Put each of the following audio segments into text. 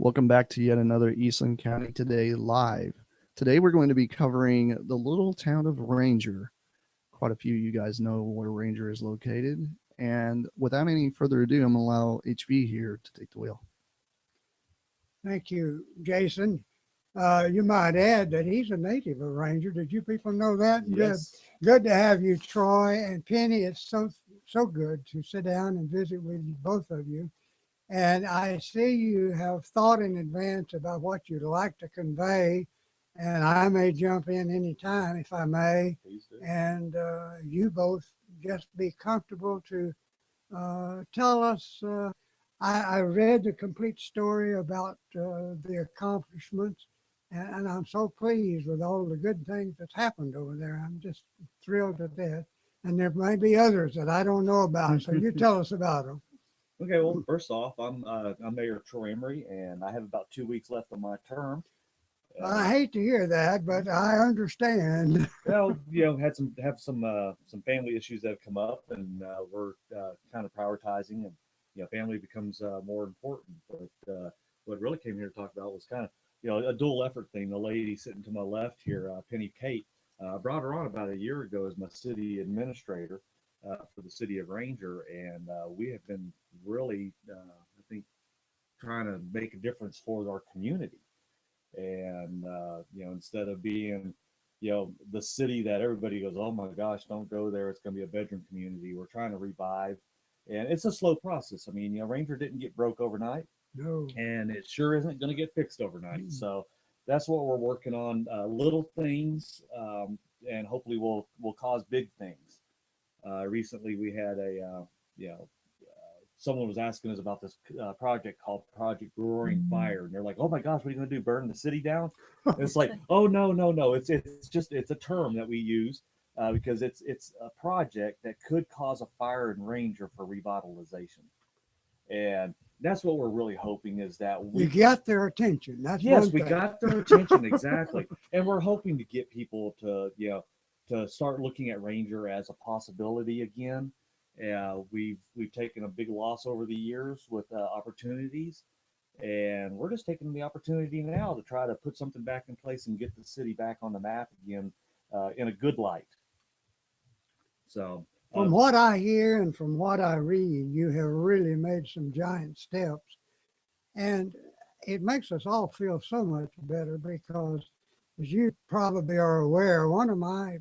Welcome back to yet another Eastland County Today live. Today we're going to be covering the little town of Ranger. Quite a few of you guys know where Ranger is located. And without any further ado, I'm going to allow HV here to take the wheel. Thank you, Jason. You might add that he's a native of Ranger. Did you people know that? Yes. Good to have you, Troy and Penny. It's so good to sit down and visit with you, both of you. And I see you have thought in advance about what you'd like to convey. And I may jump in anytime if I may. Please do. And you both just be comfortable to tell us. I read the complete story about the accomplishments, and I'm so pleased with all the good things that's happened over there. I'm just thrilled to death. And there may be others that I don't know about, so you tell us about them. Okay, well, first off, I'm Mayor Troy Emery, and I have about 2 weeks left on my term. I hate to hear that, but I understand. Well, have some family issues that have come up, and we're kind of prioritizing, and family becomes more important. But what really came here to talk about was kind of a dual effort thing. The lady sitting to my left here, Penny Kate, I brought her on about a year ago as my city administrator for the city of Ranger, and we have been really, I think, trying to make a difference for our community. And instead of being the city that everybody goes, oh my gosh, don't go there, it's going to be a bedroom community, we're trying to revive. And it's a slow process. I mean, Ranger didn't get broke overnight. No. And it sure isn't going to get fixed overnight. So that's what we're working on, little things, and hopefully we'll cause big things. Recently we had someone was asking us about this project called Project Roaring Fire, and they're like, "Oh my gosh, what are you going to do? Burn the city down?" And it's like, "Oh no. It's a term that we use because it's a project that could cause a fire in Ranger for revitalization, and that's what we're really hoping is that we got their attention. That's yes, we got their attention exactly, and we're hoping to get people to to start looking at Ranger as a possibility again. We've taken a big loss over the years with opportunities, and we're just taking the opportunity now to try to put something back in place and get the city back on the map again in a good light. So, from what I hear and from what I read, you have really made some giant steps, and it makes us all feel so much better because, as you probably are aware, one of my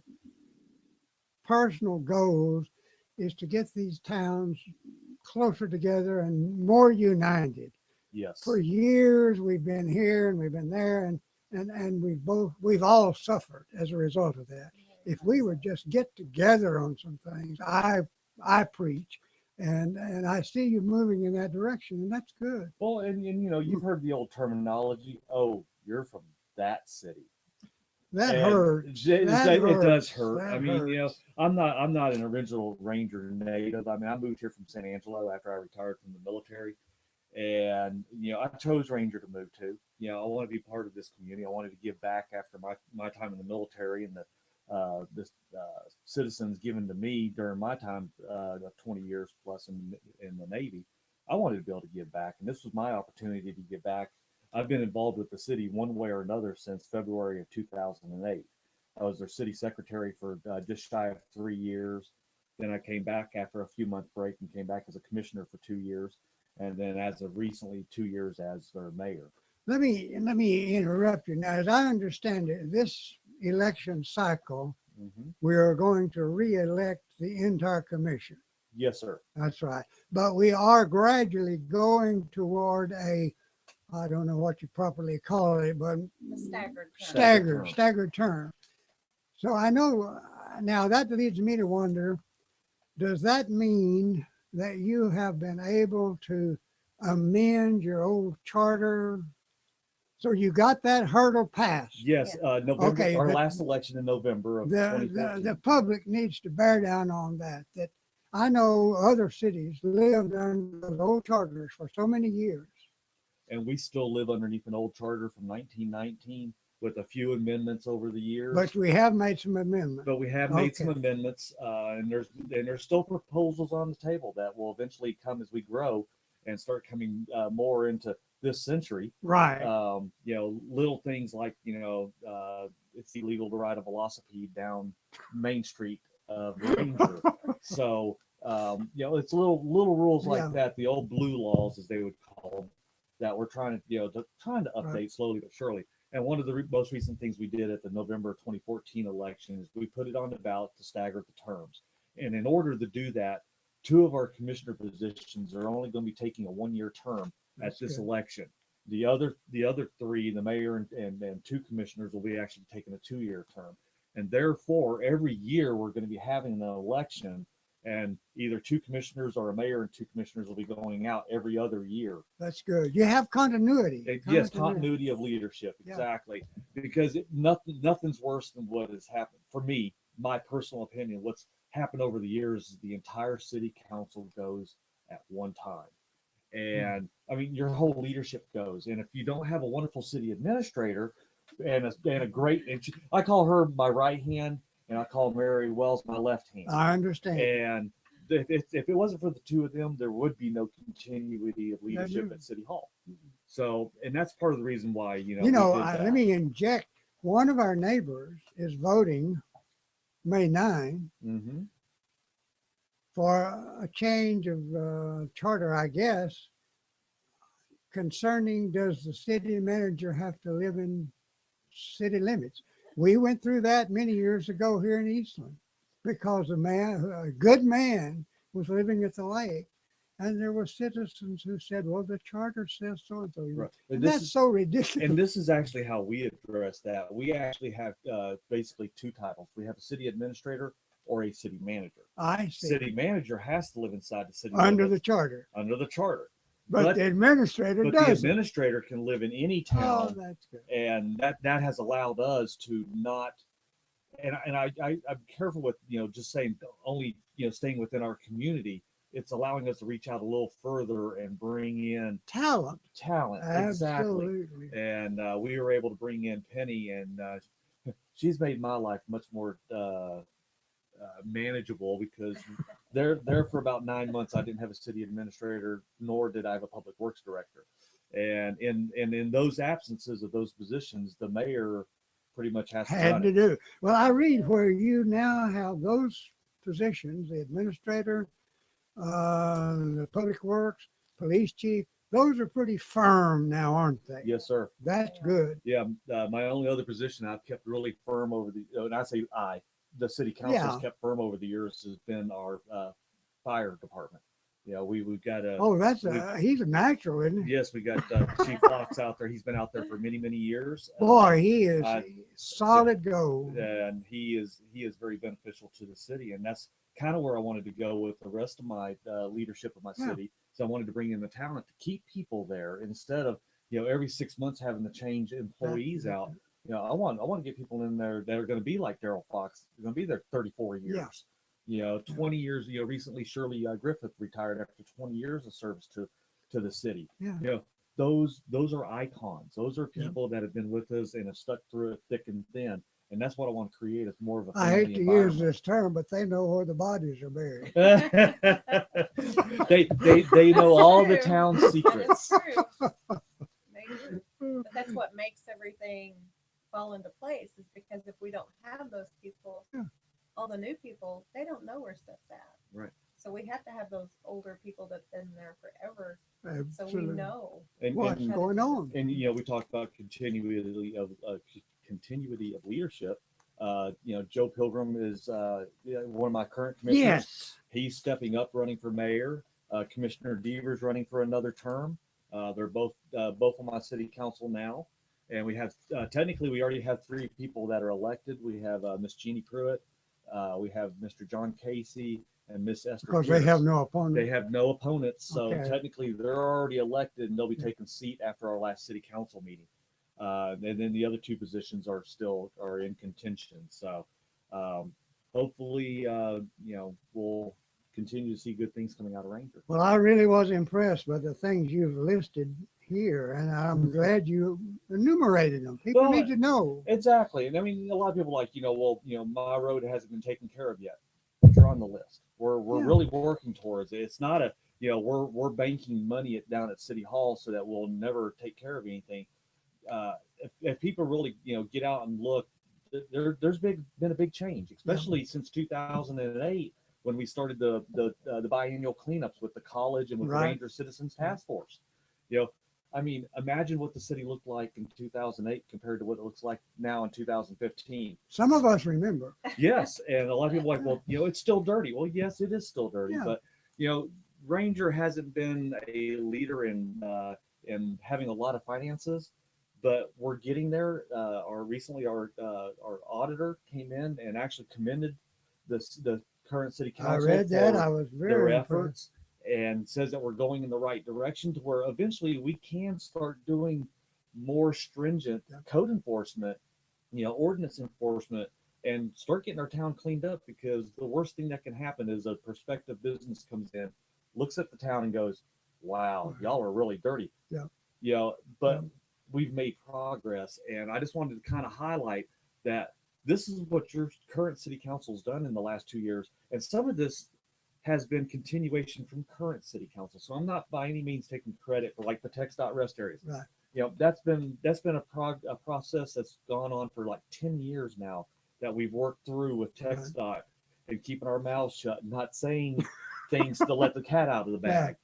personal goals is to get these towns closer together and more united. yes, For years we've been here and we've been there, and we've all suffered as a result of that. If we would just get together on some things, I preach, and I see you moving in that direction, and that's good. well, and you've heard the old terminology. Oh, you're from that city. That And hurts. It does hurt. That I mean, hurts. I'm not an original Ranger native. I mean, I moved here from San Angelo after I retired from the military, and I chose Ranger to move to. I want to be part of this community. I wanted to give back after my time in the military and the citizens given to me during my time, 20 years plus in the Navy. I wanted to be able to give back, and this was my opportunity to give back. I've been involved with the city one way or another since February of 2008. I was their city secretary for just shy of 3 years. Then I came back after a few month break and came back as a commissioner for 2 years. And then as of recently, 2 years as their mayor. Let me interrupt you. Now, as I understand it, this election cycle, we are going to re-elect the entire commission. Yes, sir. That's right. But we are gradually going toward I don't know what you properly call it, but staggered term. So I know now that leads me to wonder, does that mean that you have been able to amend your old charter? So you got that hurdle passed? Yes, November. Okay, our last election in November of 2014. The public needs to bear down on that. That I know other cities lived under those old charters for so many years. And we still live underneath an old charter from 1919 with a few amendments over the years. But we have made some amendments. But we have made some amendments, and there's still proposals on the table that will eventually come as we grow. and start coming more into this century. Right. Little things like, it's illegal to ride a velocipede down Main Street of Ranger. So, it's little rules like Yeah. that, the old blue laws, as they would call them, that we're trying to update Right. slowly but surely. And one of the most recent things we did at the November 2014 election is we put it on the ballot to stagger the terms. And in order to do that, 2 of our commissioner positions are only going to be taking a 1-year term That's at this good. election. The other 3, the mayor and 2 commissioners, will be actually taking a 2-year term. And therefore, every year we're going to be having an election, and either 2 commissioners or a mayor and 2 commissioners will be going out every other year. That's good. You have continuity. Yes, continuity of leadership, Yeah. exactly. Because nothing's worse than what has happened. For me, my personal opinion, what's happened over the years is the entire city council goes at one time. And I mean, your whole leadership goes. And if you don't have a wonderful city administrator and a great, I call her my right hand, and I call Mary Wells my left hand. I understand. And if it wasn't for the 2 of them, there would be no continuity of leadership at City Hall. So, and that's part of the reason why, Let me inject. One of our neighbors is voting May 9 Mm-hmm. for a change of charter, I guess, concerning does the city manager have to live in city limits? We went through that many years ago here in Eastland because a good man was living at the lake, and there were citizens who said, well, the charter says so and so. Right. And that's so ridiculous. And this is actually how we address that. We actually have basically 2 titles. We have a city administrator or a city manager. I see. City manager has to live inside the city Under limits, the charter. under the charter. But the administrator But doesn't. the administrator can live in any Oh, town, that's good. and that has allowed us to not. And I'm careful with just saying only staying within our community. It's allowing us to reach out a little further and bring in Talent. exactly. Absolutely. And we were able to bring in Penny, and she's made my life much more manageable, because there for about 9 months I didn't have a city administrator, nor did I have a public works director. And in those absences of those positions, the mayor pretty much has to Had to do. Well, I read where you now have those positions, the administrator, the public works, police chief. Those are pretty firm now, aren't they? Yes, sir. That's good. Yeah, my only other position I've kept really firm over and I say the city council has kept firm over the years has been our fire department. We've got he's a natural, isn't he? yes, we got Chief Fox out there. He's been out there for many years. Boy, he is solid gold. And he is very beneficial to the city, and that's kind of where I wanted to go with the rest of my leadership of my city. So I wanted to bring in the talent to keep people there instead of every 6 months having to change employees out. I want to get people in there that are going to be like Daryl Fox. They're going to be there 34 years. 20 years. Recently Shirley Griffith retired after 20 years of service to the city. Those are icons. Those are people that have been with us and have stuck through it thick and thin. And that's what I want to create, is more of a family I hate to environment. use this term, but they know where the bodies are buried. they know all the town secrets. That is true. They do. But that's what makes everything fall into place, is because if we don't have those people, all the new people, they don't know where stuff's at. Right. So we have to have those older people that've been there forever, Absolutely. so we know What's going on. And we talked about continuity of leadership. Joe Pilgrim is one of my current commissioners. Yes. He's stepping up, running for mayor. Commissioner Deaver's running for another term. They're both on my city council now. And we have technically we already have 3 people that are elected. We have Miss Jeannie Pruitt, we have Mr. John Casey, and Miss Esther. Because Pierce. they have no opponent. They have no opponents, so Okay. technically they're already elected, and they'll be taking seat after our last city council meeting. And then the other 2 positions are in contention. So hopefully, we'll continue to see good things coming out of Ranger. Well, I really was impressed by the things you've listed here, and I'm glad you enumerated them. People need to know. Exactly. And I mean, a lot of people are like, my road hasn't been taken care of yet, but you're on the list. We're really working towards it. It's not we're banking money down at City Hall so that we'll never take care of anything. If people really get out and look, there's been a big change, especially since 2008 when we started the biannual cleanups with the college and with the Right. Ranger Citizens Task Force. You know, I mean, imagine what the city looked like in 2008 compared to what it looks like now in 2015. Some of us remember. Yes, and a lot of people are like, well, it's still dirty. Well, yes, it is still dirty, Yeah. but Ranger hasn't been a leader in having a lot of finances, but we're getting there. Our auditor came in and actually commended the current city I council read that. for I was their very efforts and says that we're going in the right direction to where eventually we can start doing more stringent Yeah. code enforcement, ordinance enforcement, and start getting our town cleaned up, because the worst thing that can happen is a prospective business comes in, looks at the town and goes, wow, y'all are really dirty. Yeah. But Yeah. we've made progress, and I just wanted to kind of highlight that this is what your current city council's done in the last 2 years, and some of this has been continuation from current city council. So I'm not by any means taking credit for like the text dot rest areas. Right. That's been a process that's gone on for like 10 years now that we've worked through with text dot and keeping our mouths shut and not saying things to let the cat out of the bag.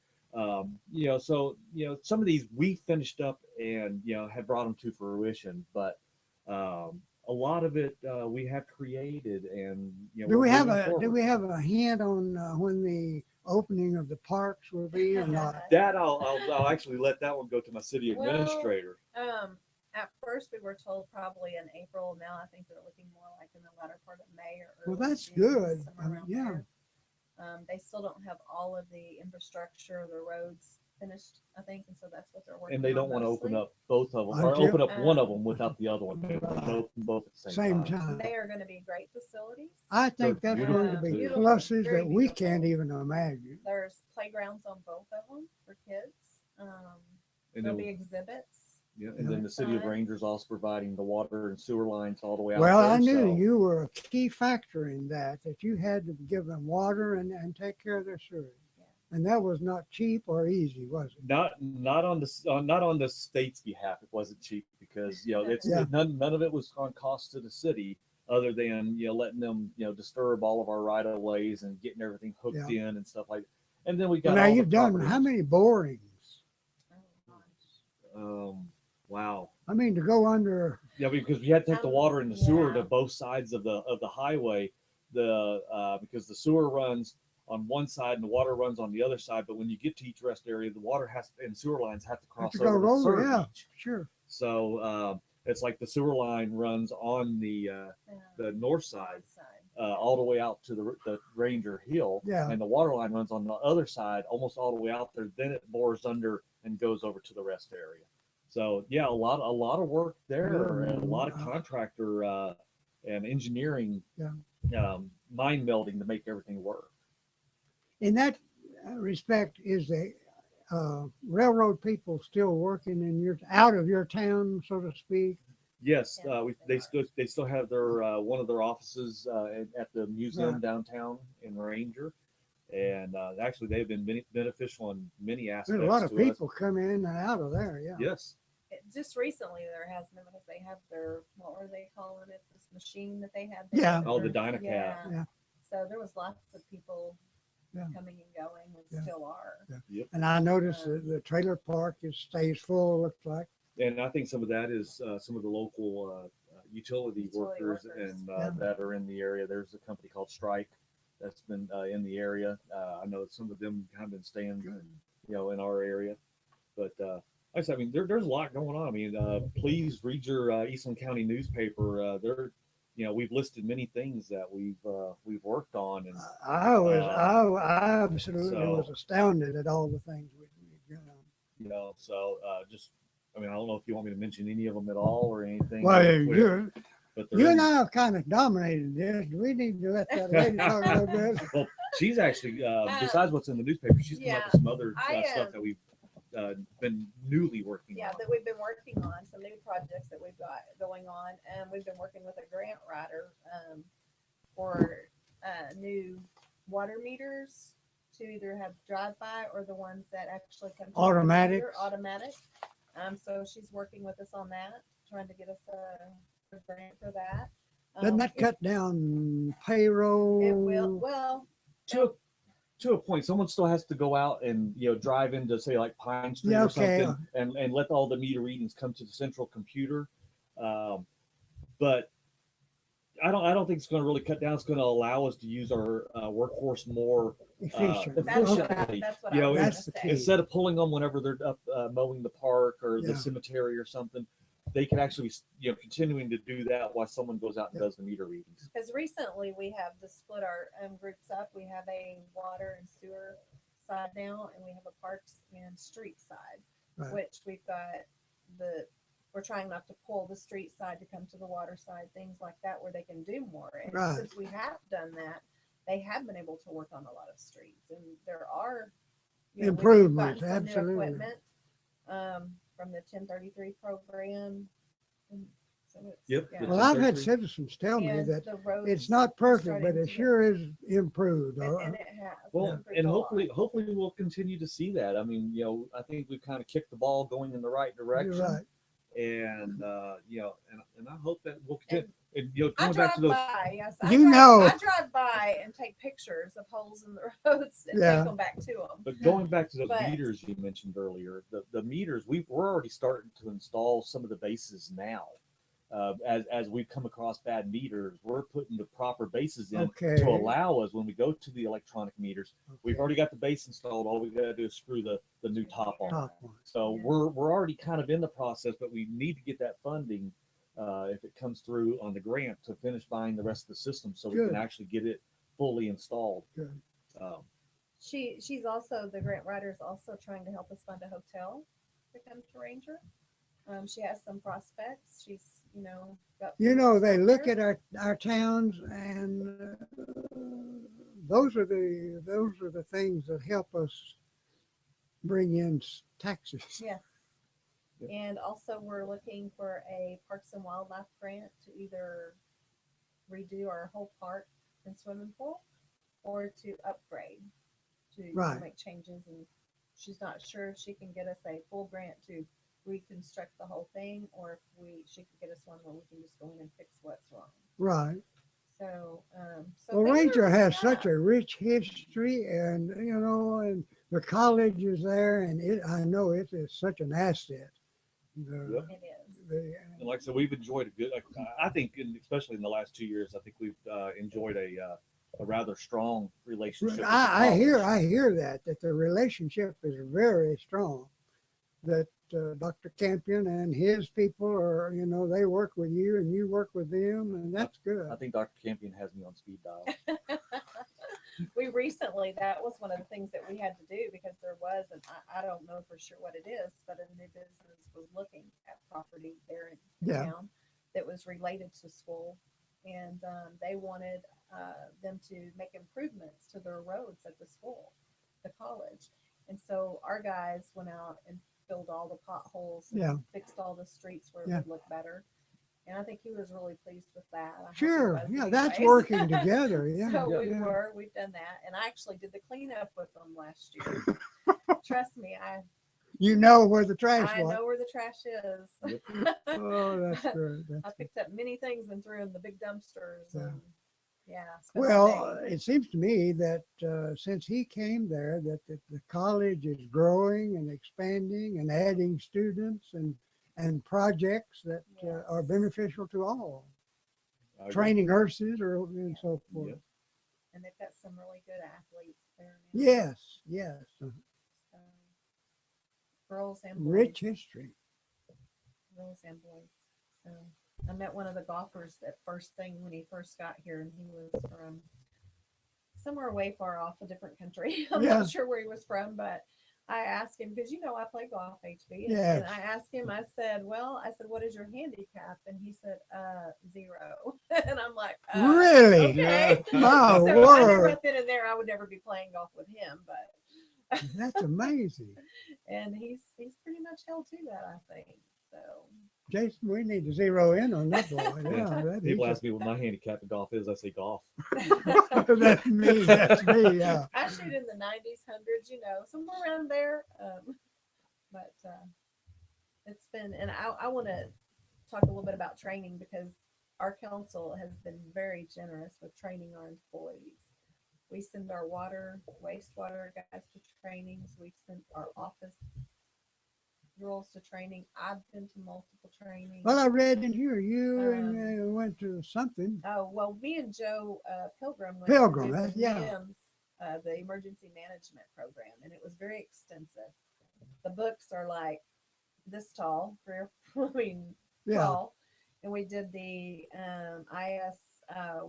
So some of these we finished up and had brought them to fruition, but a lot of it we have created, and Do we we're have moving a Do forward. we have a hint on when the opening of the parks will be or not? That I'll actually let that one go to my city Well, administrator. At first we were told probably in April. Now I think they're looking more like in the latter part of May or Well, early that's June, good. somewhere around Yeah. there. They still don't have all of the infrastructure, the roads finished, I think, and so that's what they're working on. And they don't want to open mostly. up both of them, or Until- open up one of them without the other one. They want to open both at the Same time. time. They are going to be great facilities. I think They're that's going to be beautiful. pluses Very that we beautiful. can't even imagine. There's playgrounds on both of them for kids. And There'll then, be exhibits. and then the city of Fun. Rangers also providing the water and sewer lines all the way out Well, there. I knew so- you were a key factor in that you had to give them water and take care of their sewage. Yeah. And that was not cheap or easy, was it? Not on the state's behalf. It wasn't cheap because it's Yeah. none of it was on cost to the city, other than letting them disturb all of our right of ways and getting everything hooked Yeah. in and stuff like that. And then we Well, got now all you've the done property. how many borings? Oh, gosh. Wow. I mean, to go under. Yeah, because we had to take the water and the sewer Yeah. to both sides of the highway. Because the sewer runs on one side and the water runs on the other side. But when you get to each rest area, the water and sewer lines have to cross to go over to over, serve yeah. each. Sure. So it's like the sewer line runs on the north side, all the way out to the Ranger Hill, Yeah. and the water line runs on the other side, almost all the way out there. Then it bores under and goes over to the rest area. So yeah, a lot of work there, and a lot of contractor and engineering, mind melding to make everything work. In that respect, is the railroad people still working in out of your town, so to speak? Yes, Yeah, they still have their one of their offices at the museum Right. downtown in Ranger, and actually they've been beneficial in many aspects. There's a lot of to people us. come in and out of there. Yeah. Yes, Just recently there has been, because they have what were they calling it? This machine that they had. Yeah. oh, the Dynacab. Yeah. Yeah. So there was lots of people Yeah. coming and going, and Yeah. still are. And I noticed that the trailer park stays full. Looks like. And I think some of that is some of the local utility workers and that are in the area. There's a company called Strike that's been in the area. I know some of them have been staying, in our area. But like I said, I mean, there's a lot going on. I mean, please read your Eastland County newspaper. We've listed many things that we've worked on, and I absolutely so- was astounded at all the things we've done. so just. I mean, I don't know if you want me to mention any of them at all or anything. Well, real quick, but they're you in- and I have kind of dominated this. Do we need to let that lady talk a little bit? Well, she's actually, besides what's in the newspaper, she's come up with some other I, stuff that we've been newly working Yeah, on. that we've been working on, some new projects that we've got going on, and we've been working with a grant writer for new water meters to either have drive-by or the ones that actually come to the Automatics. computer, automatic. So she's working with us on that, trying to get us a grant for that. Doesn't that cut down payroll? It will. Well, To a, to a point, someone still has to go out and drive into say like Pine Street Yeah, or okay. something and let all the meter readings come to the central computer. But I don't think it's going to really cut down. It's going to allow us to use our workforce more Efficient. efficiently. that's what You I know, was That's going the to key. say. Instead of pulling them whenever they're up mowing the park or the Yeah. cemetery or something, they can actually continuing to do that while someone goes out and does the meter readings. Because recently we have to split our groups up. We have a water and sewer side now, and we have a parks and street side, Right. which we've got we're trying not to pull the street side to come to the water side, things like that, where they can do more. And Right. since we have done that, they have been able to work on a lot of streets, and there are we've Improvements, gotten some new absolutely. equipment from the 1033 program. And so it's, Yep. yeah. Well, I've had 1033. citizens tell me And that the roads it's not are perfect, starting but it to get- sure is improved. and it has. Well, improved and a lot. hopefully we'll continue to see that. I mean, I think we've kind of kicked the ball going in the right direction. You're right. And and I hope that we'll continue. And I coming back drive to those, by, yes. I drive by and take pictures of holes in the roads and Yeah. take them back to them. but going back to those But- meters you mentioned earlier, the meters we're already starting to install some of the bases now. As we've come across bad meters, we're putting the proper bases in Okay. to allow us when we go to the electronic meters. We've Okay. already got the base installed. All we got to do is screw the new top on. Top one. So Yeah. we're already kind of in the process, but we need to get that funding if it comes through on the grant to finish buying the rest of the system so we Good. can actually get it fully installed. Good. Um, She's also, the grant writer is also trying to help us find a hotel to come to Ranger. She has some prospects. She's, got. They look at our towns, and those are the things that help us bring in taxes. Yes. And also we're looking for a Parks and Wildlife grant to either redo our whole park and swimming pool or to upgrade, to Right. make changes. And she's not sure if she can get us a full grant to reconstruct the whole thing, or if she could get us one where we can just go in and fix what's wrong. Right. So, Well, things are Ranger has looking such a rich history, and and the college is there, and I know it is such an asset. The- up. It is. and like I said, we've enjoyed a good. I think, especially in the last 2 years, I think we've enjoyed a rather strong relationship. with the I college. hear that the relationship is very strong. That Dr. Campion and his people are, they work with you and you work with them, and that's good. I think Dr. Campion has me on speed dial. That was one of the things that we had to do, because there was, and I don't know for sure what it is, but a new business was looking at property there in Yeah. town that was related to school. And they wanted them to make improvements to their roads at the school, the college. And so our guys went out and filled all the potholes and Yeah. fixed all the streets where Yeah. it would look better. And I think he was really pleased with that. I hope he Sure. was Yeah, that's anyways. working together. Yeah. So yeah. we've done that. And I actually did the cleanup with them last year. Trust me, You know where the trash I was. know where the trash is. Oh, that's good. I That's good. picked up many things and threw in the big dumpsters. Yeah. And spent all Well, day. it seems to me that since he came there, that the college is growing and expanding and adding students and projects that are Yes. beneficial to all. I agree. Training nurses and so forth. Yep. And they've got some really good athletes there now. Yes, yes. So, girls and boys. Rich history. Girls and boys. So I met one of the golfers at first thing when he first got here, and he was from somewhere way far off, a different country. I'm Yeah. not sure where he was from, but I asked him, because I play golf, HB, and Yes. I asked him, I said, what is your handicap? And he said, 0. And I'm like, Really? okay. My So I knew word. right then and there I would never be playing golf with him, but That's amazing. and he's pretty much held to that, I think. So Jason, we need to zero in on that boy. Yeah. Yeah, People ask me what my handicap in golf is. I say golf. that's me. That's me. Yeah. I shoot in the 90s, hundreds, somewhere around there. But it's been, and I want to talk a little bit about training because our council has been very generous with training our employees. We send our wastewater guys to trainings. We send our office girls to training. I've been to multiple trainings. Well, I read in here you went to something. Oh, well, me and Joe Pilgrim went Pilgrim, to do the yeah. NIMS, the emergency management program, and it was very extensive. The books are like this tall, Yeah. tall, and we did the IS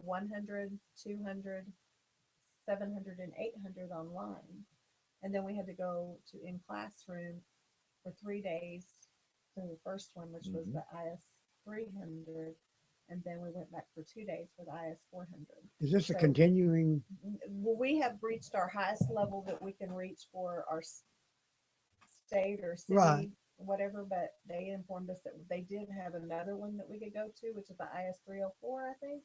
100, 200, 700, and 800 online, and then we had to go to in classroom for 3 days to the first one, which was the IS 300, and then we went back for 2 days for the IS 400. Is this a So- continuing? Well, we have reached our highest level that we can reach for our state or city, Right. whatever, but they informed us that they did have another one that we could go to, which is the IS 304, I think,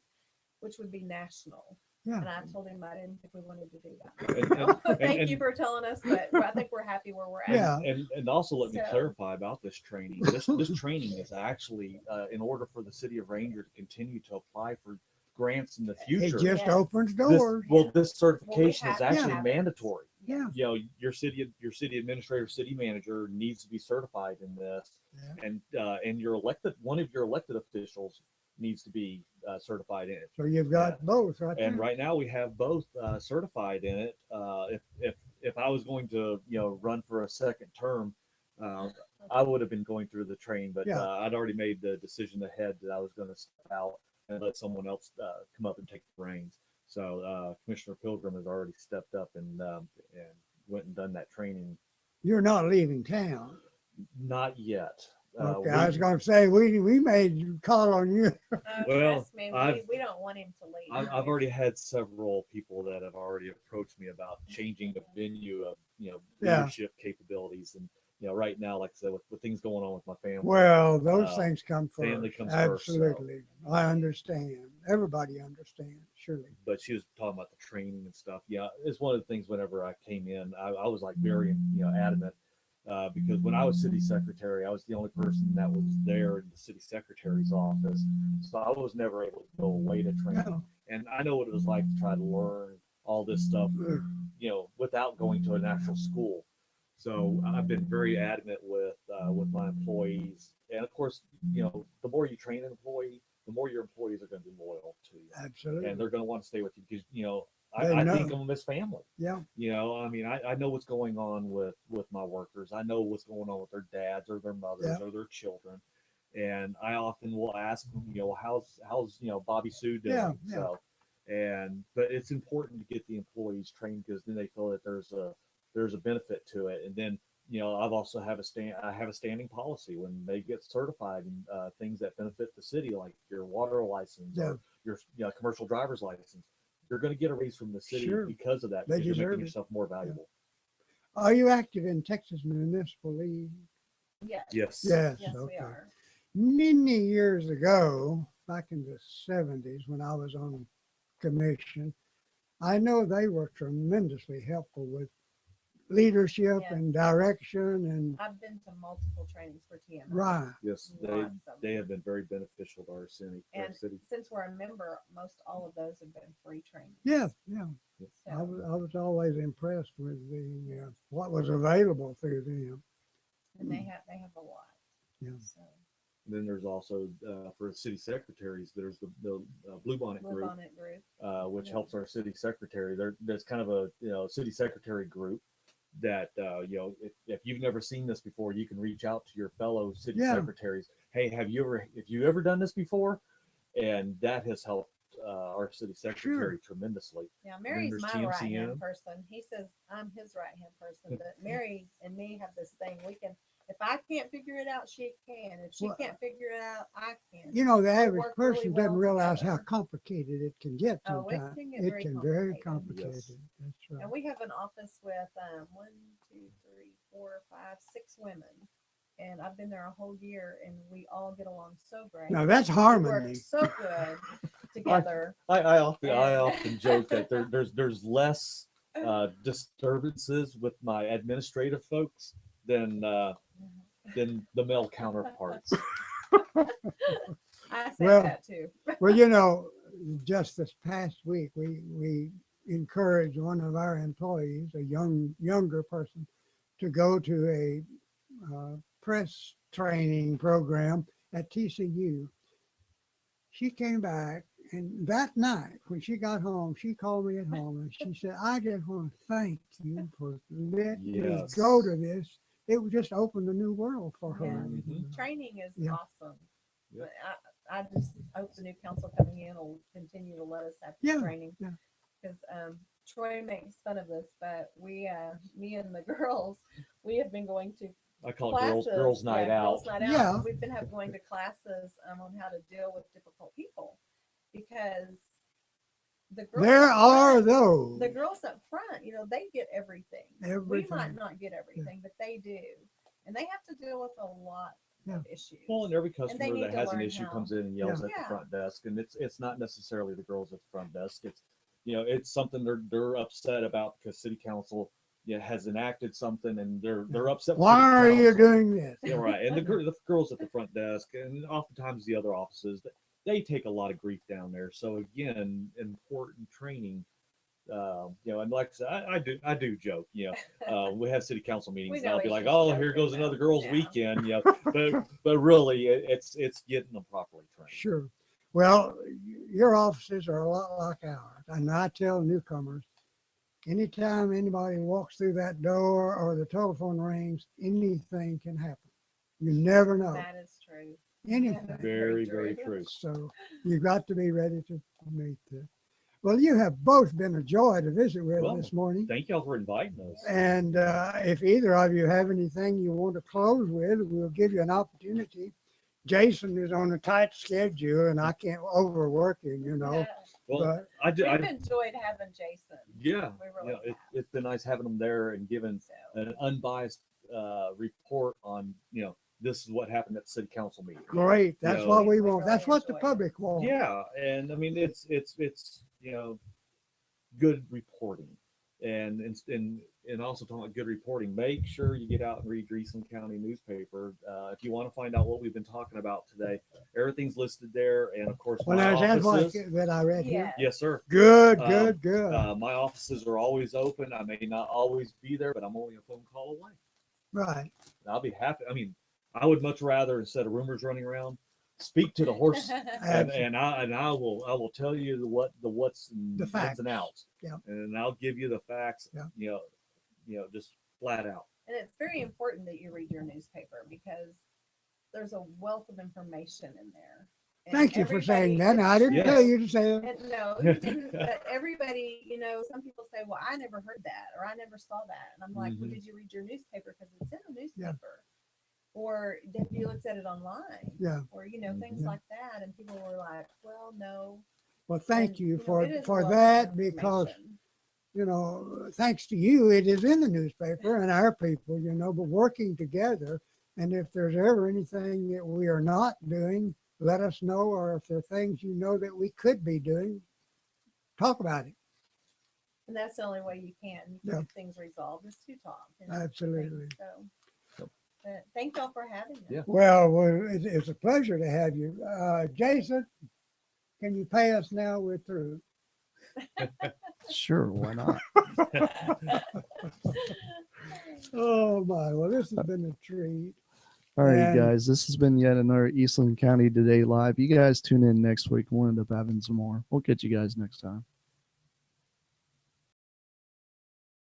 which would be national. Yeah. And I told him I didn't think we wanted to do And- that. and- Thank and- you for telling us, but I think we're happy where we're at. Yeah. And also let me So- clarify about this training. This training is actually in order for the city of Ranger to continue to apply for grants in the It future. just Yes. opens This, doors. this certification have is to actually have it. mandatory. Yeah. You know, your city administrator, city manager needs to be certified in this, Yeah. and one of your elected officials needs to be certified in it. So you've got both right And there. right now we have both certified in it. If I was going to run for a second term, I would have been going through the training, but Yeah. I'd already made the decision ahead that I was going to step out and let someone else come up and take the reins. So Commissioner Pilgrim has already stepped up and went and done that training. You're not leaving town. Not yet. Okay, I was going to say we made call on you. Well, Trust me, I've- we don't want him to leave. I've already had several people that have already approached me about changing the venue of Yeah. leadership capabilities, and right now, like I said, with things going on with my family, Well, those Uh, things come first. family comes first, so- Absolutely. I understand. Everybody understands, surely. but she was talking about the training and stuff. Yeah, it's one of the things. Whenever I came in, I was like very adamant because when I was city secretary, I was the only person that was there in the city secretary's office, so I was never able to go away to training. No. And I know what it was like to try to learn all this stuff, without going to an actual school. So I've been very adamant with my employees, and of course, the more you train an employee, the more your employees are going to be loyal to you, Absolutely. and they're going to want to stay with you because They I know. think of them as family. Yeah. I mean, I know what's going on with my workers. I know what's going on with their dads or their mothers Yeah. or their children, and I often will ask them, how's Bobby Sue doing? Yeah, yeah. So, but it's important to get the employees trained because then they feel that there's a benefit to it, and then I've also have a standing policy when they get certified in things that benefit the city, like your water license Yeah. or your commercial driver's license. You're going to get a raise from the city Sure. because of that. They Because you're deserve making it. yourself more valuable. Are you active in Texas Municipal League? Yes. Yes. Yes. Yes, Okay. we are. Many years ago, back in the 70s, when I was on commission, I know they were tremendously helpful with leadership Yes. and direction and I've been to multiple trainings for TMI. right. Yes, Lots of they them. have been very beneficial to our city. And since we're a member, most all of those have been free trainings. Yeah, yeah. So, I was always impressed with the what was available through them. and they have a lot. Yeah. So, Then there's also for city secretaries, there's the Blue Bonnet Blue Group, Bonnet Group. which Yeah. helps helps our city secretary. There's kind of a city secretary group that if you've never seen this before, you can reach out to your fellow city Yeah. secretaries. Hey, have you ever done this before? And that has helped our city secretary tremendously. Yeah, Mary's there's my TMCM. right hand person. He says I'm his right hand person, but Mary and me have this thing. We can, if I can't figure it out, she can. If she Well, can't figure it out, I can. You know, the average work really person well doesn't realize how together. complicated it can get Oh, it sometimes. can get It very can very complicated. complicated. That's right. And we have an office with 1, 2, 3, 4, 5, 6 women, and I've been there a whole year, and we all get along so great. Now that's We harmony. work so good together. I often And- joke that there's less disturbances with my administrative folks than the male counterparts. I say Well, that too. Well, just this past week, we encouraged one of our employees, a younger person, to go to a press training program at TCU. She came back, and that night when she got home, she called me at home and she said, "I just want to thank you for letting me Yes. go to this. It would just opened a new world for her." Yes. you know. Training is Yeah. awesome. Yep. But I just hope the new council coming in will continue to let us have Yeah, training. yeah. Because Troy makes fun of this, but me and the girls, we have been going to I call it classes. girls night out. Girls night out. Yeah. We've been going to classes on how to deal with difficult people, because the girls There up are front- those. the girls up front, they get everything. We Everything. might not get everything, but they do, and they have to deal with a lot of issues. Well, and every they customer need that to has an learn issue how. comes in and yells at Yeah. the front desk, and it's not necessarily the girls at the front desk. It's it's something they're upset about because city council has enacted something, and they're upset. with Why city are you council. doing this? Yeah, right. And the girls at the front desk, and oftentimes the other offices, they take a lot of grief down there. So again, important training. And like I said, I do joke. We have city council meetings, We and know I'll be it's like, just "Oh, here joking goes another though. girls' Yeah. weekend." But really, it's getting them properly trained. Sure. Well, your offices are a lot like ours. And I tell newcomers, anytime anybody walks through that door or the telephone rings, anything can happen. You never know. That is true. Anything. That is Very, very true. So you got to be ready to meet this. Well, you have both been a joy to visit with Well, this morning. Thank y'all for inviting us. And if either of you have anything you want to close with, we'll give you an opportunity. Jason is on a tight schedule, and I can't overwork him. Yeah. Well, But I We've enjoyed having Jason. yeah, We really have. it's been nice having them there and giving So, an unbiased report on this is what happened at the city council meeting. great. That's Yeah. what we We want. really That's what the enjoy it. public wants. Yeah, and I mean it's good reporting, and also talking about good reporting. Make sure you get out and read your Eastland County newspaper if you want to find out what we've been talking about today. Everything's listed there, and of course Well, my now, that's what offices. that I read here. yeah. Yes, sir. Good, Um, good, good. My offices are always open. I may not always be there, but I'm only a phone call away. Right. And I'll be happy. I mean, I would much rather, instead of rumors running around, speak to the horse, and I will tell you the what's and The ins facts. and outs. Yeah. And I'll give you the facts. Yeah. Just flat out. And it's very important that you read your newspaper, because there's a wealth of information in there. And Thank you for saying everybody- that. Now, I didn't Yes. tell you to say it. And no, you didn't. But everybody, some people say, "Well, I never heard that," or "I never saw that," and I'm like, "Well, Mhm. did you read your newspaper? Because it's in the newspaper." Or have you looked at it online? Yeah. Or things Yeah. like that, and people were like, "Well, no." Well, thank And, you it for is a for wealth of that, because information. thanks to you, it is in the newspaper and our people, but working together. And if there's ever anything that we are not doing, let us know. Or if there are things that we could be doing, talk about it. And that's the only way you can Yeah. get things resolved, is to talk. and Absolutely. things. So, thank y'all for having us. Yeah. Well, it's a pleasure to have you. Jason, can you pay us now? We're through. Sure, why not? Oh, my. Well, this has been a treat. All right, And- guys, this has been yet another Eastland County Today Live. You guys tune in next week. We'll end up having some more. We'll catch you guys next time.